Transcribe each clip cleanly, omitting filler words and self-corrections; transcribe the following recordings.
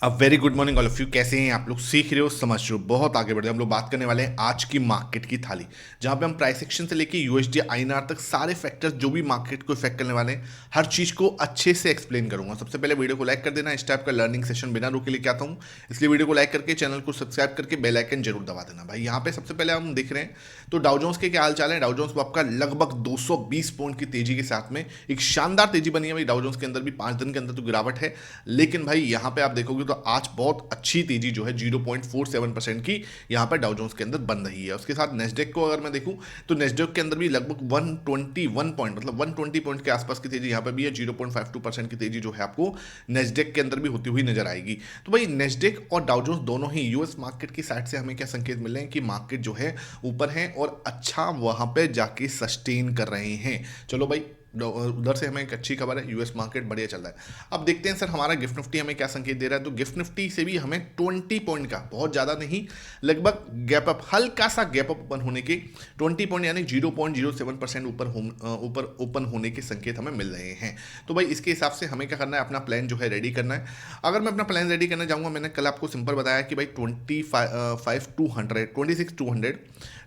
Very good morning all of you. कैसे हैं आप लोग? सीख रहे हो, समझ रहे हो, बहुत आगे बढ़ रहे हो। हम लोग बात करने वाले हैं आज की मार्केट की थाली, जहां पे हम प्राइस एक्शन से लेके यूएसडी आईएनआर तक सारे फैक्टर्स जो भी मार्केट को इफेक्ट करने वाले हैं, हर चीज को अच्छे से एक्सप्लेन करूंगा। सबसे पहले वीडियो को लाइक कर देना। इस टाइप का लर्निंग सेशन बिना रुके लेके आता हूं, इसलिए वीडियो को लाइक करके चैनल को सब्सक्राइब करके बेल आइकन जरूर दबा देना भाई। यहाँ पे सबसे पहले हम देख रहे हैं तो डाउ जोन्स के क्या हाल चाल है। डाउ जोन्स आपका लगभग 220 पॉइंट की तेजी के साथ में एक शानदार तेजी बनी है भाई। डाउ जोन्स के अंदर भी 5 दिन के अंदर तो गिरावट है, लेकिन भाई यहाँ पे आप देखोगे तो आज बहुत अच्छी तेजी जो है 0.47% की यहाँ पर डाउ जोन्स के अंदर बन रही है। उसके साथ नेस्डेक को अगर मैं देखूं तो नेस्डेक के अंदर भी लगभग 121 पॉइंट मतलब 120 पॉइंट के आसपास की तेजी यहाँ पे भी है। 0.52% की तेजी जो है आपको नेस्डेक के अंदर भी होती हुई नजर आएगी। तो भाई नेस्डेक और डाउ जोन्स दोनों ही यूएस मार्केट की साइड से हमें क्या संकेत मिल रहे हैं कि मार्केट जो है ऊपर है और अच्छा वहां पे जाके सस्टेन कर रहे हैं। चलो भाई, उधर से हमें एक अच्छी खबर है, यूएस मार्केट बढ़िया चल रहा है। अब देखते हैं सर हमारा गिफ्ट निफ्टी हमें क्या संकेत दे रहा है। तो गिफ्ट निफ्टी से भी हमें 20 पॉइंट का, बहुत ज़्यादा नहीं, लगभग गैप अप, हल्का सा गैप अप ओपन होने के 20 पॉइंट यानी 0.07% ऊपर ओपन होने के संकेत हमें मिल रहे हैं। तो भाई इसके हिसाब से हमें क्या करना है, अपना प्लान जो है रेडी करना है। अगर मैं अपना प्लान रेडी करना चाहूँगा, मैंने कल आपको सिंपल बताया कि भाई 26,200,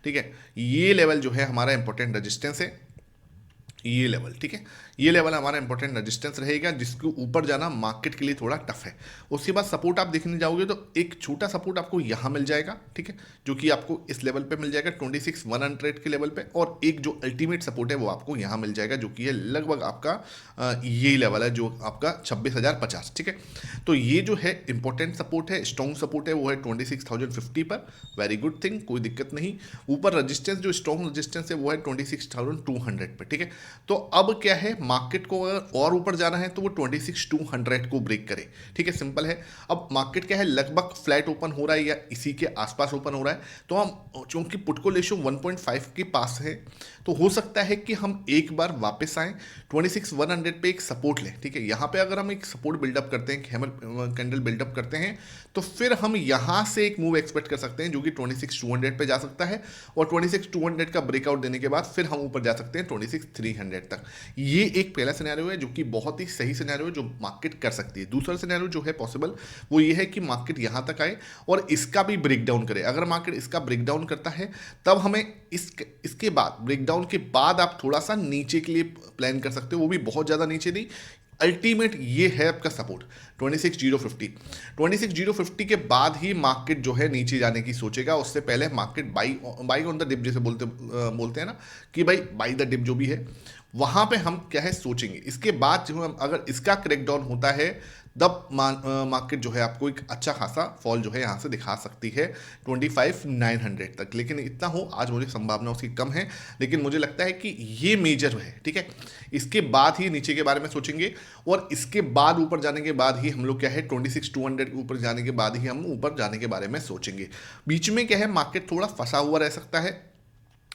ठीक है, ये लेवल जो है हमारा इंपॉर्टेंट रेजिस्टेंस है। ये लेवल, ठीक है, ये लेवल हमारा इंपॉर्टेंट रेजिस्टेंस रहेगा, जिसके ऊपर जाना मार्केट के लिए थोड़ा टफ है। उसके बाद सपोर्ट आप देखने जाओगे तो एक छोटा सपोर्ट आपको यहाँ मिल जाएगा, ठीक है, जो कि आपको इस लेवल पे मिल जाएगा 26,100 के लेवल पे। और एक जो अल्टीमेट सपोर्ट है वो आपको यहाँ मिल जाएगा, जो कि है लगभग आपका ये लेवल है जो आपका 26,050, ठीक है। तो ये जो है इंपॉर्टेंट सपोर्ट है, स्ट्रॉन्ग सपोर्ट है, वो है 26,050 पर। वेरी गुड थिंग, कोई दिक्कत नहीं। ऊपर रजिस्टेंस, जो स्ट्रॉन्ग रजिस्टेंस है वो है 26,200 पे, ठीक है। तो अब क्या है, मार्केट को अगर और ऊपर जाना है तो वो 26,200 को ब्रेक करे, ठीक है, सिंपल है। अब मार्केट क्या है, लगभग फ्लैट ओपन हो रहा है या इसी के आसपास ओपन हो रहा है। तो हम चूंकि पुट को रेशियो 1.5 के पास है, तो हो सकता है कि हम एक बार वापस आए 26,100 पे एक सपोर्ट लें, ठीक है। यहाँ पे अगर हम एक सपोर्ट बिल्डअप करते हैं, हैमर कैंडल बिल्डअप करते हैं, तो फिर हम यहाँ से एक मूव एक्सपेक्ट कर सकते हैं जो कि 26,200 पे जा सकता है। और 26,200 का ब्रेकआउट देने के बाद फिर हम ऊपर जा सकते हैं 26,300 तक। ये एक पहला सिनेरियो है जो कि बहुत ही सही सिनेरियो है, जो मार्केट कर सकती है। दूसरा सिनेरियो जो है पॉसिबल, वो ये है कि मार्केट यहाँ तक आए और इसका भी ब्रेकडाउन करे। अगर मार्केट इसका ब्रेकडाउन करता है, तब हमें इसके बाद, ब्रेकडाउन के बाद आप थोड़ा सा नीचे के लिए प्लान कर सकते हो, वो भी बहुत ज़्यादा नीचे नहीं। अल्टीमेट ये है आपका सपोर्ट 26,050। 26,050 के बाद ही मार्केट जो है नीचे जाने की सोचेगा। उससे पहले market buy on the dip जैसे बोलते हैं ना, कि भाई बाई द डिप जो भी है, वहां पे हम क्या है सोचेंगे। इसके बाद जो हम, अगर इसका क्रैकडाउन होता है, तब मार्केट जो है आपको एक अच्छा खासा फॉल जो है यहाँ से दिखा सकती है 25,900 तक। लेकिन इतना हो, आज मुझे संभावना उसकी कम है, लेकिन मुझे लगता है कि ये मेजर है, ठीक है। इसके बाद ही नीचे के बारे में सोचेंगे, और इसके बाद ऊपर जाने के बाद ही हम लोग क्या है 26,200 के ऊपर जाने के बाद ही हम ऊपर जाने के बारे में सोचेंगे। बीच में क्या है, मार्केट थोड़ा फंसा हुआ रह सकता है,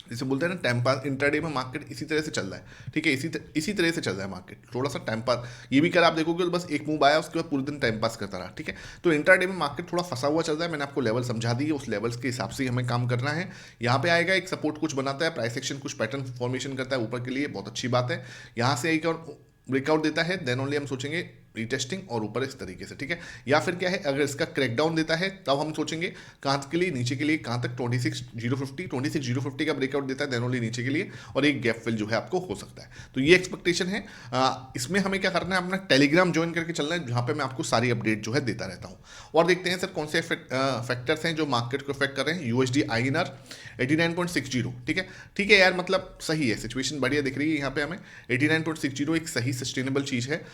जैसे बोलते हैं ना टाइम पास। इंट्राडे में मार्केट इसी तरह से चल रहा है, ठीक है, इसी तरह से चल रहा है मार्केट, थोड़ा सा टाइम पास। ये भी कर आप देखोगे तो बस एक मूव आया, उसके बाद पूरे दिन टाइम पास करता रहा, ठीक है। तो इंट्राडे में मार्केट थोड़ा फंसा हुआ चल रहा है। मैंने आपको लेवल समझा दी है, उस लेवल्स के हिसाब से हमें काम करना है। यहाँ पे आएगा एक सपोर्ट कुछ बनाता है, प्राइस एक्शन कुछ पैटर्न फॉर्मेशन करता है ऊपर के लिए, बहुत अच्छी बात है। यहाँ से एक और ब्रेकआउट देता है, देन ओनली हम सोचेंगे रीटेस्टिंग और ऊपर इस तरीके से, ठीक है। या फिर क्या है, अगर इसका क्रैकडाउन देता है, तब हम सोचेंगे कहाँ के लिए, नीचे के लिए, कहाँ तक 26,050 का ब्रेकआउट देता है, देन ओनली नीचे के लिए, और एक गैप फिल जो है आपको हो सकता है। तो ये एक्सपेक्टेशन है। इसमें हमें क्या करना है, अपना टेलीग्राम ज्वाइन करके चलना है, जहाँ पे मैं आपको सारी अपडेट जो है देता रहता हूँ। और देखते हैं सर कौन से फैक्टर्स हैं जो मार्केट को इफेक्ट कर रहे हैं। यूएसडी आईएनआर 89.60, ठीक है यार, मतलब सही है, सिचुएशन बढ़िया दिख रही है यहाँ पे हमें। 89.60 एक सही सस्टेनेबल चीज़ है।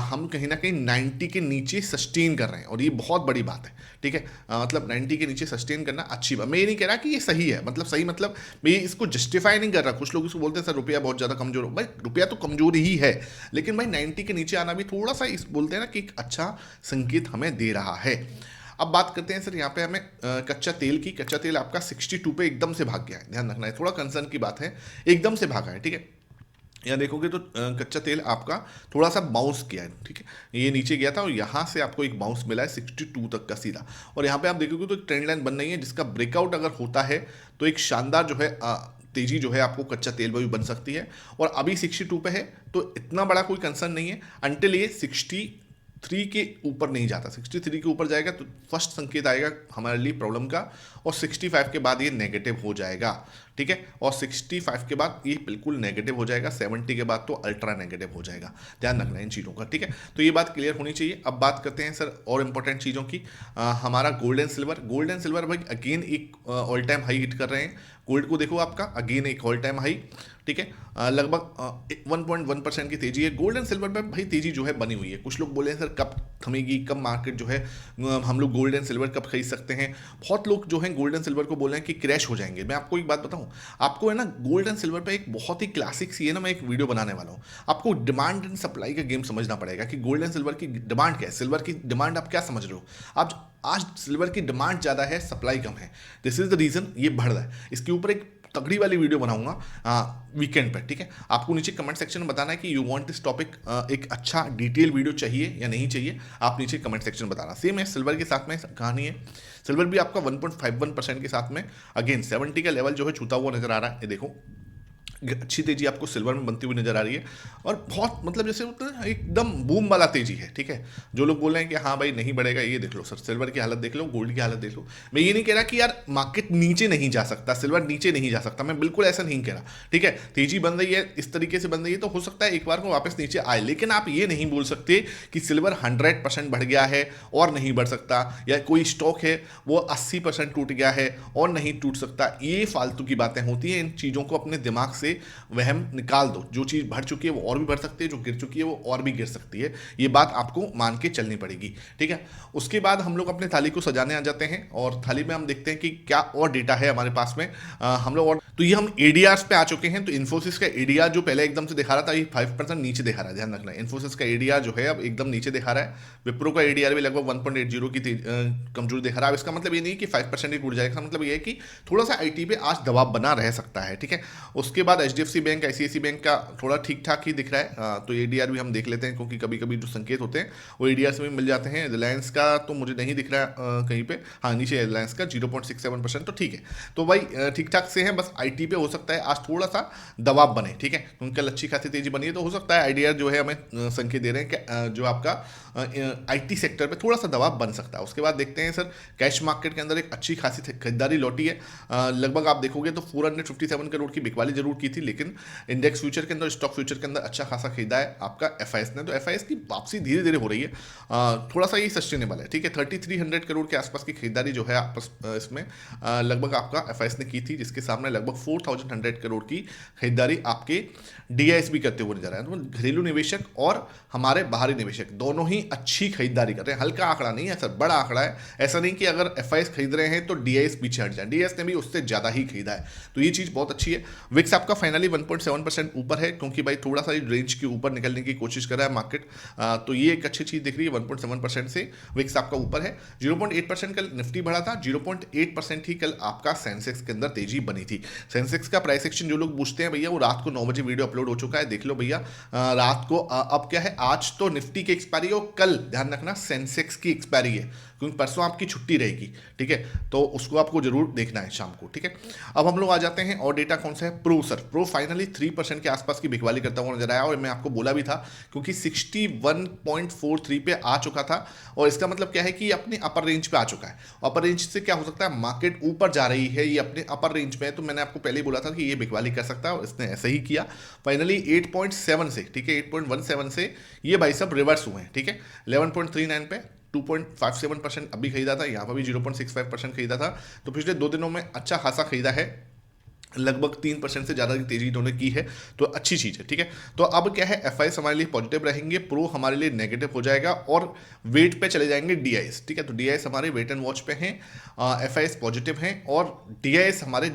हम कहीं ना कहीं 90 के नीचे सस्टेन कर रहे हैं, और ये बहुत बड़ी बात है, ठीक है। मतलब 90 के नीचे सस्टेन करना अच्छी बात। मैं ये नहीं कह रहा कि ये सही है, मतलब सही मतलब मैं इसको जस्टिफाई नहीं कर रहा। कुछ लोग इसको बोलते हैं सर रुपया बहुत ज़्यादा कमजोर हो, भाई रुपया तो कमजोर ही है, लेकिन भाई 90 के नीचे आना भी थोड़ा सा इस बोलते हैं ना कि एक अच्छा संकेत हमें दे रहा है। अब बात करते हैं सर यहाँ पे हमें कच्चा तेल की। कच्चा तेल आपका 62 पे एकदम से भाग गया है, ध्यान रखना है, थोड़ा कंसर्न की बात है, एकदम से भागा है, ठीक है। यहाँ देखोगे तो कच्चा तेल आपका थोड़ा सा बाउंस किया है, ठीक है, ये नीचे गया था और यहाँ से आपको एक बाउंस मिला है 62 तक का सीधा। और यहाँ पे आप देखोगे तो एक ट्रेंड लाइन बन रही है, जिसका ब्रेकआउट अगर होता है तो एक शानदार जो है तेजी जो है आपको कच्चा तेल में भी बन सकती है। और अभी 62 पे है, तो इतना बड़ा कोई कंसर्न नहीं है, अंटिल ये 60 63 के ऊपर नहीं जाता, 63 के ऊपर जाएगा तो फर्स्ट संकेत आएगा हमारे लिए प्रॉब्लम का, और 65 के बाद ये नेगेटिव हो जाएगा, ठीक है। और 65 के बाद ये बिल्कुल नेगेटिव हो जाएगा, 70 के बाद तो अल्ट्रा नेगेटिव हो जाएगा। ध्यान रखना इन चीज़ों का, ठीक है। तो ये बात क्लियर होनी चाहिए। अब बात करते हैं सर और इंपॉर्टेंट चीज़ों की। हमारा gold and silver, gold and silver भाई अगेन एक ऑल टाइम हाई हिट कर रहे हैं। गोल्ड को देखो आपका अगेन एक ऑल टाइम हाई, ठीक है। लगभग 1.1% की तेजी है। गोल्ड एंड सिल्वर में भाई तेजी जो है बनी हुई है। कुछ लोग बोले हैं सर कब थमेगी, कब मार्केट जो है हम लोग गोल्ड एंड सिल्वर कब खरीद सकते हैं। बहुत लोग जो है गोल्ड एंड सिल्वर को बोल रहे हैं कि क्रैश हो जाएंगे। मैं आपको एक बात बताऊं, आपको है ना गोल्ड एंड सिल्वर पे एक बहुत ही क्लासिक सी है ना, मैं एक वीडियो बनाने वाला हूं। आपको डिमांड एंड सप्लाई का गेम समझना पड़ेगा कि गोल्ड एंड सिल्वर की डिमांड क्या है। सिल्वर की डिमांड आप क्या समझ रहे हो आप, आज सिल्वर की डिमांड ज़्यादा है, सप्लाई कम है। दिस इज द रीज़न ये बढ़ रहा है। इसके ऊपर एक तगड़ी वाली वीडियो बनाऊंगा वीकेंड पर, ठीक है। आपको नीचे कमेंट सेक्शन में बताना है कि यू वांट दिस टॉपिक, एक अच्छा डिटेल वीडियो चाहिए या नहीं चाहिए, आप नीचे कमेंट सेक्शन में बताना। सेम है सिल्वर के साथ में कहानी है। सिल्वर भी आपका 1.51% के साथ में अगेन 70 का लेवल जो है छूता हुआ नजर आ रहा है। ये देखो अच्छी तेजी आपको सिल्वर में बनती हुई नजर आ रही है, और बहुत मतलब जैसे होता है एकदम बूम वाला तेजी है, ठीक है। जो लोग बोल रहे हैं कि हाँ भाई नहीं बढ़ेगा, ये देख लो सर, सिल्वर की हालत देख लो, गोल्ड की हालत देख लो। मैं ये नहीं कह रहा कि यार मार्केट नीचे नहीं जा सकता, सिल्वर नीचे नहीं जा सकता, मैं बिल्कुल ऐसा नहीं कह रहा, ठीक है। तेजी बन रही है, इस तरीके से बन रही है, तो हो सकता है एक बार को वापस नीचे आए, लेकिन आप ये नहीं बोल सकते कि सिल्वर 100% बढ़ गया है और नहीं बढ़ सकता, या कोई स्टॉक है वो 80% टूट गया है और नहीं टूट सकता। ये फालतू की बातें होती हैं। इन चीज़ों को अपने दिमाग से वहम निकाल दो। जो चीज़ बढ़ चुकी है वो और भी बढ़ सकती है, जो गिर चुकी है वो और भी गिर सकती है। ये बात आपको मान के चलनी पड़ेगी, ठीक है। उसके बाद हम लोग अपने थाली को सजाने आ जाते हैं, और थाली में हम देखते हैं कि क्या और डेटा है हमारे पास में। हम लोग और तो ये हम एडीआर पे आ चुके हैं। तो इन्फोसिस का एडीआर जो पहले एकदम से दिखा रहा था, ये 5% नीचे दिखा रहा है। ध्यान रखना, इन्फोसिस का एडीआर जो है अब एकदम नीचे दिखा रहा है। विप्रो का एडीआर भी लगभग 1.80 की कमजोरी दिखा रहा है। अब इसका मतलब ये नहीं कि 5% ही टूट जाएगा, इसका मतलब ये है कि थोड़ा सा आईटी पे आज दबाव बना रह सकता है, ठीक है। उसके बाद एचडीएफसी बैंक, आईसीआईसी बैंक का थोड़ा ठीक ठाक ही दिख रहा है। तो एडीआर भी हम देख लेते हैं, क्योंकि कभी कभी जो संकेत होते हैं वो एडीआर से भी मिल जाते हैं। रिलायंस का तो मुझे नहीं दिख रहा है कहीं पे, हाँ नीचे रिलायंस का 0.67%, तो ठीक है। तो भाई ठीक ठाक से है, बस आईटी पे हो सकता है आज थोड़ा सा दबाव बने, ठीक है। क्योंकि कल अच्छी खासी तेजी बनी है, तो हो सकता है आईडीआर जो है हमें संकेत दे रहे हैं कि जो आपका आईटी सेक्टर पे थोड़ा सा दबाव बन सकता है। उसके बाद देखते हैं सर कैश मार्केट के अंदर एक अच्छी खासी खरीदारी लौटी है। लगभग आप देखोगे तो 457 करोड़ की बिकवाली जरूर की थी, लेकिन इंडेक्स फ्यूचर के अंदर, स्टॉक फ्यूचर के अंदर अच्छा खासा खरीदा है आपका एफआईएस ने। तो एफआईएस की वापसी धीरे धीरे हो रही है, थोड़ा सा ये सस्टेनेबल है, ठीक है। 3300 करोड़ के आसपास की खरीदारी जो है आपस इसमें लगभग आपका एफआईएस ने की थी, जिसके सामने लगभग 4100 करोड़ की खरीदारी आपके डीआईएस भी करते हुए नजर आए। तो घरेलू निवेशक और हमारे बाहरी निवेशक दोनों ही अच्छी खरीदारी कर रहे हैं। हल्का आंकड़ा नहीं है सर, बड़ा आंकड़ा है। ऐसा नहीं कि अगर एफआईएस खरीद रहे हैं तो डीआईएस पीछे हट जाए, डीआईएस ने भी उससे ज्यादा ही खरीदा है, तो ये चीज बहुत अच्छी है। विक्स आपका फाइनली 1.7% ऊपर है, क्योंकि भाई थोड़ा सा रेंज के ऊपर निकलने की कोशिश कर रहा है मार्केट। तो ये एक अच्छी चीज दिख रही है। 1.7% से विक्स आपका ऊपर है। 0.8% कल निफ्टी बढ़ा था, 0.8% ही कल आपका सेंसेक्स के अंदर तेजी बनी थी। सेंसेक्स का प्राइस एक्शन जो लोग पूछते हैं भैया, वो रात को 9 बजे वीडियो अपलोड हो चुका है, देख लो भैया। रात को अब क्या है, आज तो निफ्टी की एक्सपायरी और कल ध्यान रखना सेंसेक्स की एक्सपायरी है, क्योंकि परसों आपकी छुट्टी रहेगी, ठीक है। तो उसको आपको जरूर देखना है शाम को, ठीक है। अब हम लोग आ जाते हैं और डेटा कौन सा है, प्रो सर। प्रो फाइनली 3% के आसपास की बिकवाली करता हुआ नजर आया, और मैं आपको बोला भी था, क्योंकि 61.43 पे आ चुका था, और इसका मतलब क्या है कि अपने अपर रेंज पे आ चुका है। अपर रेंज से क्या हो सकता है, मार्केट ऊपर जा रही है, ये अपने अपर रेंज पे है, तो मैंने आपको पहले ही बोला था कि ये बिकवाली कर सकता है, और इसने ऐसे ही किया। फाइनली 8.7 से, ठीक है, 8.17 से ये भाई सब रिवर्स हुए हैं, ठीक है। 11.39 पे 2.57% अभी खरीदा था, यहाँ पर भी 0.65% खरीदा था। तो पिछले 2 दिनों में अच्छा खासा खरीदा है, लगभग 3% से ज़्यादा की तेजी इन्होंने की है, तो अच्छी चीज़ है, ठीक है। तो अब क्या है, एफआईएस हमारे लिए पॉजिटिव रहेंगे, प्रो हमारे लिए नेगेटिव हो जाएगा, और वेट पे चले जाएंगे डीआईएस, ठीक है। तो डीआईएस हमारे वेट एंड वॉच पे हैं, एफआईएस पॉजिटिव हैं, और डीआईएस हमारे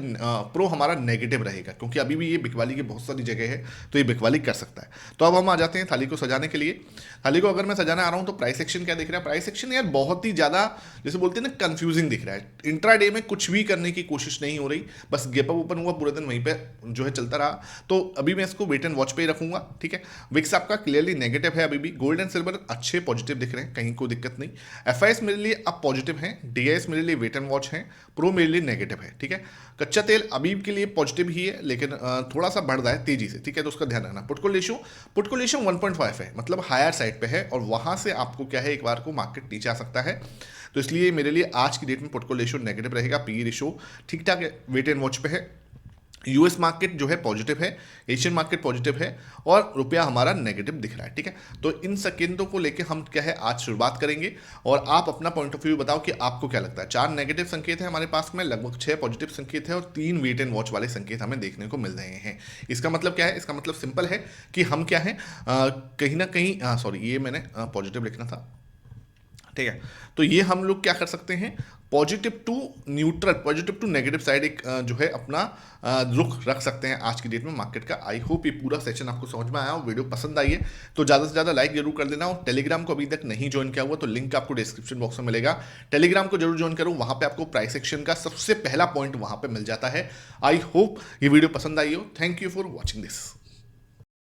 प्रो हमारा नेगेटिव रहेगा, क्योंकि अभी भी ये बिकवाली की बहुत सारी जगह है, तो ये बिकवाली कर सकता है। तो अब हम आ जाते हैं थाली को सजाने के लिए। थाली को अगर मैं सजाने आ रहा हूँ तो प्राइस एक्शन क्या दिख रहा है, प्राइस एक्शन यार बहुत ही ज़्यादा जैसे बोलते हैं ना कंफ्यूजिंग दिख रहा है। इंट्राडे में कुछ भी करने की कोशिश नहीं हो रही, बस गैप अप ओपन हुआ पूरे दिन वहीं पे जो है चलता रहा, तो अभी मैं इसको वेट एंड वॉच पे ही रखूंगा, ठीक है। विक्स आपका क्लियरली नेगेटिव है अभी भी, गोल्ड एंड सिल्वर अच्छे पॉजिटिव दिख रहे हैं, कहीं कोई दिक्कत नहीं। एफआईएस मेरे लिए अब पॉजिटिव है, डीआईएस मेरे लिए वेट एंड वॉच है, प्रो मेरे लिए नेगेटिव है, ठीक है। कच्चा तेल अभी के लिए पॉजिटिव ही है, लेकिन थोड़ा सा बढ़ रहा है तेजी से, ठीक है, तो उसका ध्यान रखना। पुट रेशियो 1.5 है, मतलब हायर साइड पे है, और वहां से आपको क्या है, एक बार को मार्केट नीचे आ सकता है, तो इसलिए मेरे लिए आज की डेट में पुट रेशियो नेगेटिव रहेगा। पी रेशियो ठीक ठाक है, वेट एंड वॉच पे है। यूएस मार्केट जो है पॉजिटिव है, एशियन मार्केट पॉजिटिव है, और रुपया हमारा नेगेटिव दिख रहा है, ठीक है। तो इन संकेतों को लेके हम क्या है आज शुरुआत करेंगे, और आप अपना पॉइंट ऑफ व्यू बताओ कि आपको क्या लगता है। 4 नेगेटिव संकेत है हमारे पास में, लगभग 6 पॉजिटिव संकेत है, और 3 वेट एंड वॉच वाले संकेत हमें देखने को मिल रहे हैं। इसका मतलब क्या है, इसका मतलब सिंपल है कि हम क्या है, कहीं ना कहीं, सॉरी ये मैंने पॉजिटिव लिखना था, ठीक है। तो ये हम लोग क्या कर सकते हैं, positive to neutral, positive to negative side एक जो है अपना रुख रख सकते हैं आज की डेट में मार्केट का। आई होप ये पूरा सेशन आपको समझ में आया हो, वीडियो पसंद आई है तो ज़्यादा से ज़्यादा लाइक जरूर कर देना, और टेलीग्राम को अभी तक नहीं ज्वाइन किया हुआ तो लिंक आपको डिस्क्रिप्शन बॉक्स में मिलेगा, टेलीग्राम को जरूर ज्वाइन करो, वहाँ पे आपको प्राइस एक्शन का सबसे पहला पॉइंट वहाँ पे मिल जाता है। आई होप ये वीडियो पसंद आई हो। Thank you for watching this.